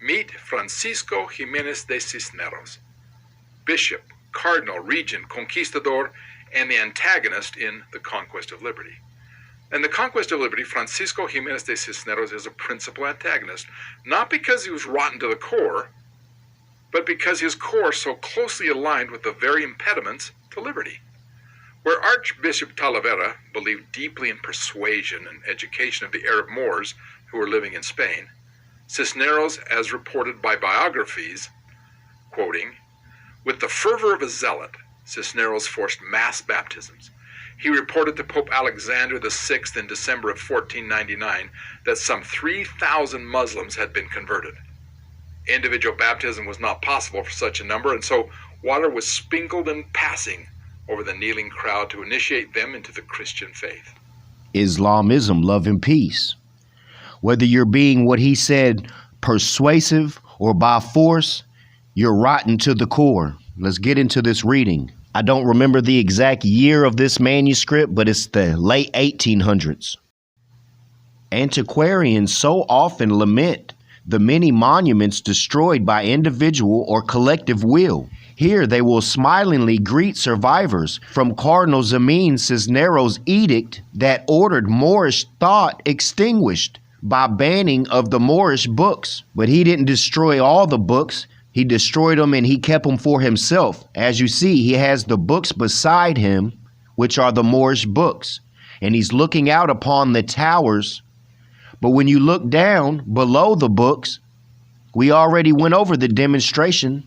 Meet Francisco Ximenes de Cisneros, bishop, cardinal, regent, conquistador, and the antagonist in The Conquest of Liberty. In The Conquest of Liberty, Francisco Ximenes de Cisneros is a principal antagonist, not because he was rotten to the core, but because his core so closely aligned with the very impediments to liberty. Where Archbishop Talavera believed deeply in persuasion and education of the Arab Moors who were living in Spain, Cisneros, as reported by biographies, quoting, "With the fervor of a zealot, Cisneros forced mass baptisms. He reported to Pope Alexander VI in December of 1499 that some 3,000 Muslims had been converted. Individual baptism was not possible for such a number, and so water was sprinkled in passing over the kneeling crowd to initiate them into the Christian faith." Islamism, love and peace. Whether you're being what he said, persuasive or by force, you're rotten to the core. Let's get into this reading. I don't remember the exact year of this manuscript, but it's the late 1800s. Antiquarians so often lament the many monuments destroyed by individual or collective will. Here they will smilingly greet survivors from Cardinal Ximenes Cisneros' edict that ordered Moorish thought extinguished by banning of the Moorish books. But he didn't destroy all the books. He destroyed them and he kept them for himself. As you see, he has the books beside him, which are the Moorish books. And he's looking out upon the towers. But when you look down below the books, we already went over the demonstration.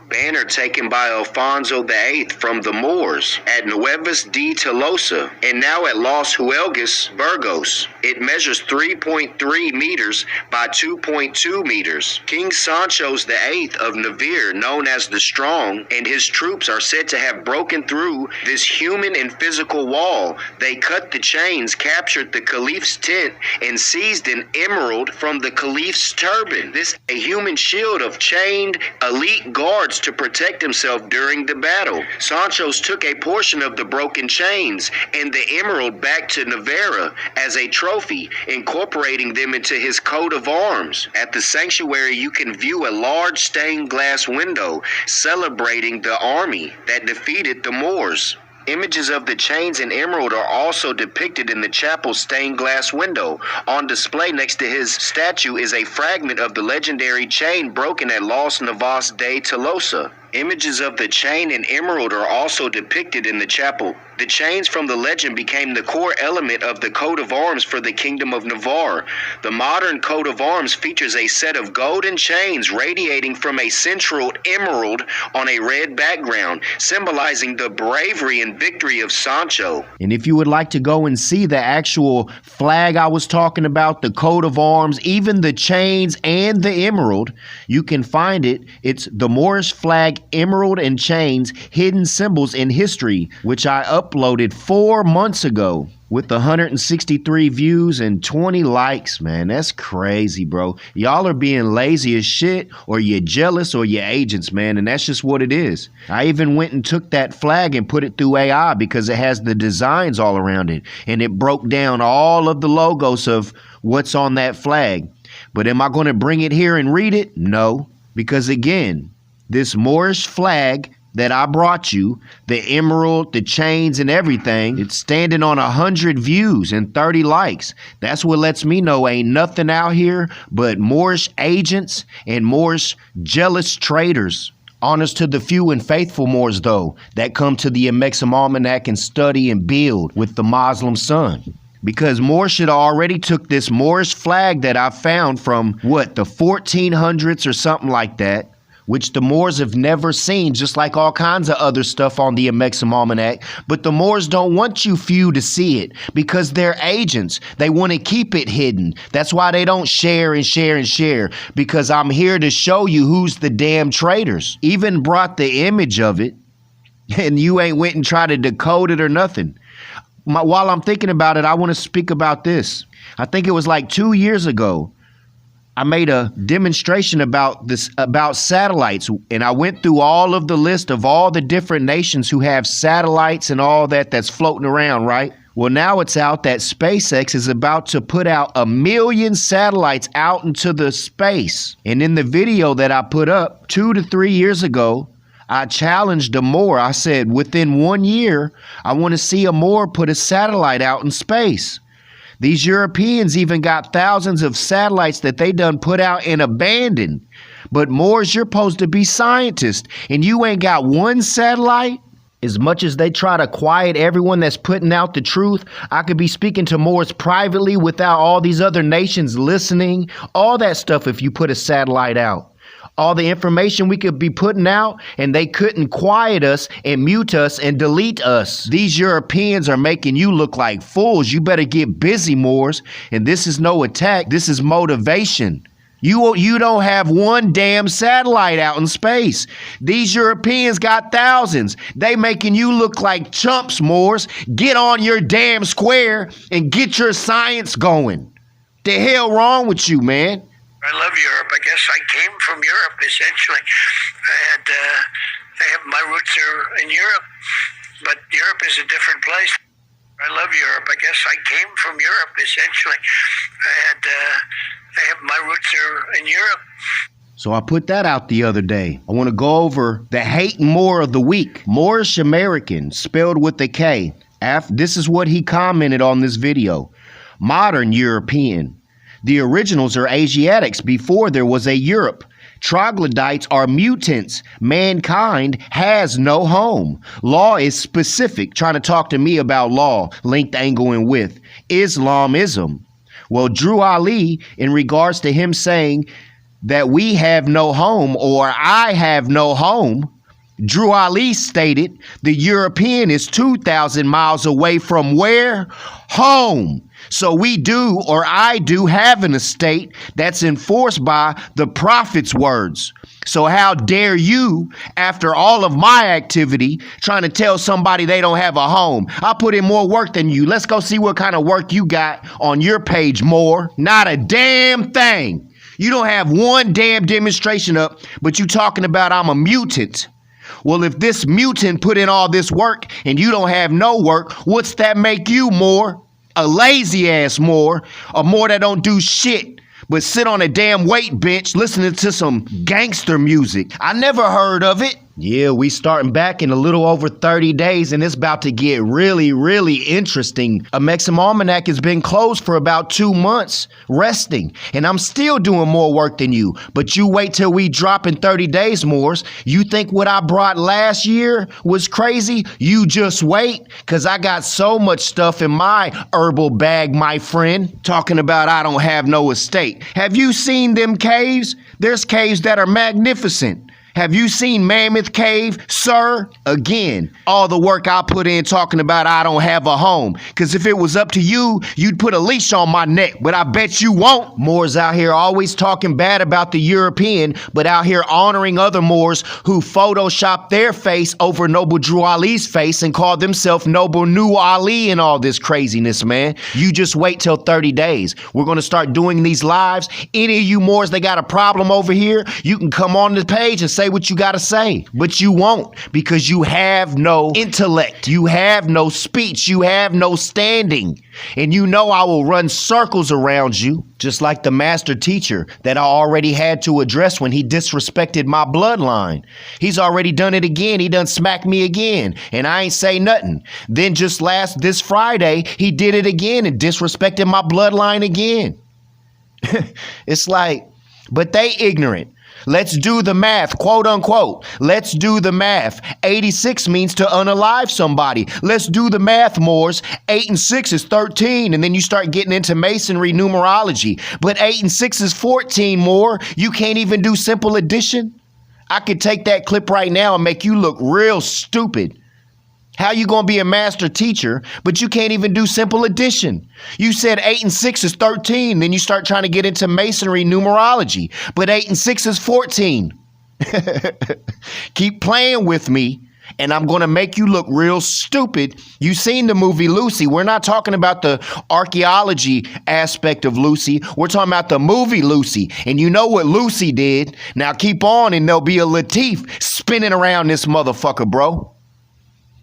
Banner taken by Alfonso VIII from the Moors at Nuevas de Tolosa and now at Los Huelgas, Burgos. It measures 3.3 meters by 2.2 meters. King Sancho VIII of Navarre, known as the Strong, and his troops are said to have broken through this human and physical wall. They cut the chains, captured the caliph's tent, and seized an emerald from the caliph's turban. This a human shield of chained elite guards to protect himself during the battle. Sancho's took a portion of the broken chains and the emerald back to Navarre as a trophy, incorporating them into his coat of arms. At the sanctuary, you can view a large stained glass window celebrating the army that defeated the Moors. Images of the chains and emerald are also depicted in the chapel's stained glass window. On display next to his statue is a fragment of the legendary chain broken at Los Navas de Tolosa. Images of the chain and emerald are also depicted in the chapel. The chains from the legend became the core element of the coat of arms for the Kingdom of Navarre. The modern coat of arms features a set of golden chains radiating from a central emerald on a red background, symbolizing the bravery and victory of Sancho. And if you would like to go and see the actual flag I was talking about, the coat of arms, even the chains and the emerald, you can find it. It's the Moorish flag, emerald and chains, hidden symbols in history, which I uploaded 4 months ago with 163 views and 20 likes. Man, that's crazy, bro. Y'all are being lazy as shit, or you're jealous, or you're agents, man, and that's just what it is. I even went and took that flag and put it through AI because it has the designs all around it, and it broke down all of the logos of what's on that flag. But am I going to bring it here and read it? No, because again, this Moorish flag that I brought you, the emerald, the chains and everything, it's standing on 100 views and 30 likes. That's what lets me know ain't nothing out here but Moorish agents and Moorish jealous traitors. Honors to the few and faithful Moors, though, that come to the Extinguishing Almanac and study and build with the Muslim sun. Because Moors should have already took this Moorish flag that I found from, what, the 1400s or something like that, which the Moors have never seen, just like all kinds of other stuff on the Extinguishing Almanac. But the Moors don't want you few to see it because they're agents. They want to keep it hidden. That's why they don't share and share and share, because I'm here to show you who's the damn traitors. Even brought the image of it, and you ain't went and tried to decode it or nothing. While I'm thinking about it, I want to speak about this. I think it was like 2 years ago. I made a demonstration about satellites, and I went through all of the list of all the different nations who have satellites and all that's floating around, right? Well, now it's out that SpaceX is about to put out 1 million satellites out into the space. And in the video that I put up 2 to 3 years ago, I challenged a Moor. I said, within 1 year, I want to see a Moor put a satellite out in space. These Europeans even got thousands of satellites that they done put out and abandoned. But Moors, you're supposed to be scientists, and you ain't got one satellite? As much as they try to quiet everyone that's putting out the truth, I could be speaking to Moors privately without all these other nations listening. All that stuff if you put a satellite out. All the information we could be putting out, and they couldn't quiet us and mute us and delete us. These Europeans are making you look like fools. You better get busy, Moors. And this is no attack. This is motivation. You don't have one damn satellite out in space. These Europeans got thousands. They making you look like chumps, Moors. Get on your damn square and get your science going. The hell wrong with you, man? I love Europe. I guess I came from Europe, essentially. My roots are in Europe, but Europe is a different place. I love Europe. I guess I came from Europe, essentially. My roots are in Europe. So I put that out the other day. I want to go over the hate Moor of the week. Moorish American, spelled with a K. This is what he commented on this video. Modern European. The originals are Asiatics before there was a Europe. Troglodytes are mutants. Mankind has no home. Law is specific. Trying to talk to me about law, length, angle, and width. Islamism. Well, Drew Ali, in regards to him saying that we have no home or I have no home, Drew Ali stated the European is 2,000 miles away from where? Home. So we do, or I do, have an estate that's enforced by the prophet's words. So how dare you, after all of my activity, trying to tell somebody they don't have a home? I put in more work than you. Let's go see what kind of work you got on your page, Moor. Not a damn thing. You don't have one damn demonstration up, but you talking about I'm a mutant. Well, if this mutant put in all this work and you don't have no work, what's that make you, Moor? A lazy ass Moor, a Moor that don't do shit but sit on a damn weight bench listening to some gangster music. I never heard of it. Yeah, we starting back in a little over 30 days, and it's about to get really, really interesting. A Maxim Almanac has been closed for about 2 months, resting, and I'm still doing more work than you. But you wait till we drop in 30 days, Moors. You think what I brought last year was crazy? You just wait, because I got so much stuff in my herbal bag, my friend. Talking about I don't have no estate. Have you seen them caves? There's caves that are magnificent. Have you seen Mammoth Cave, sir? Again, all the work I put in talking about I don't have a home. Because if it was up to you, you'd put a leash on my neck, but I bet you won't. Moors out here always talking bad about the European, but out here honoring other Moors who Photoshop their face over Noble Drew Ali's face and call themselves Noble New Ali and all this craziness, man. You just wait till 30 days. We're going to start doing these lives. Any of you Moors that got a problem over here, you can come on the page and say what you gotta say, but you won't, because you have no intellect, you have no speech, you have no standing, and you know I will run circles around you, just like the master teacher that I already had to address when he disrespected my bloodline. He's already done it again. He done smacked me again, and I ain't say nothing. Then just this Friday, he did it again and disrespected my bloodline again. It's like, but they ignorant. Let's do the math, quote unquote. Let's do the math. 86 means to unalive somebody. Let's do the math, Moors. 8 and 6 is 13, and then you start getting into masonry numerology. But 8 and 6 is 14, Moor. You can't even do simple addition? I could take that clip right now and make you look real stupid. How you gonna be a master teacher, but you can't even do simple addition? You said 8 and 6 is 13, then you start trying to get into masonry numerology, but 8 and 6 is 14. Keep playing with me, and I'm gonna make you look real stupid. You seen the movie Lucy. We're not talking about the archaeology aspect of Lucy. We're talking about the movie Lucy, and you know what Lucy did. Now keep on, and there'll be a Latif spinning around this motherfucker, bro.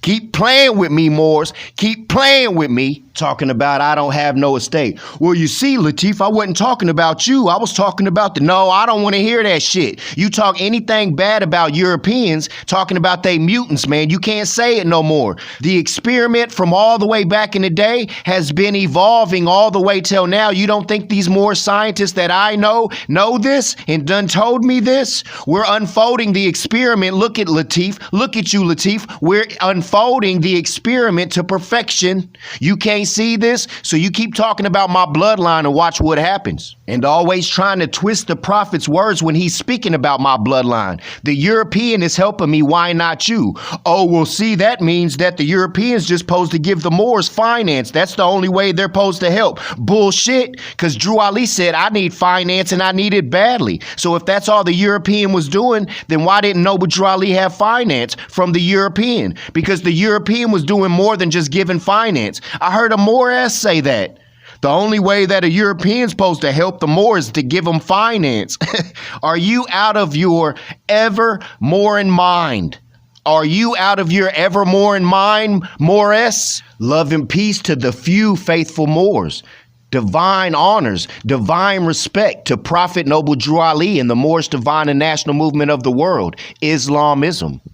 Keep playing with me, Moors. Keep playing with me. Talking about I don't have no estate. Well, you see, Latif, I wasn't talking about you. I was talking about no, I don't want to hear that shit. You talk anything bad about Europeans, talking about they mutants, man. You can't say it no more. The experiment from all the way back in the day has been evolving all the way till now. You don't think these more scientists that I know this and done told me this? We're unfolding the experiment. Look at Latif. Look at you, Latif. We're unfolding the experiment to perfection. You can't see this, so you keep talking about my bloodline and watch what happens. And always trying to twist the prophet's words when he's speaking about my bloodline. The European is helping me, why not you? Oh, well, see, that means that the Europeans just supposed to give the Moors finance. That's the only way they're supposed to help. Bullshit, because Drew Ali said I need finance and I need it badly. So if that's all the European was doing, then why didn't Noble Drew Ali have finance from the European? Because the European was doing more than just giving finance. I heard a Moorish say that. The only way that a European's supposed to help the Moors is to give them finance. Are you out of your evermore in mind? Are you out of your evermore in mind, Moorish? Love and peace to the few faithful Moors. Divine honors, divine respect to Prophet Noble Drew Ali and the Moorish divine and national movement of the world, Islamism.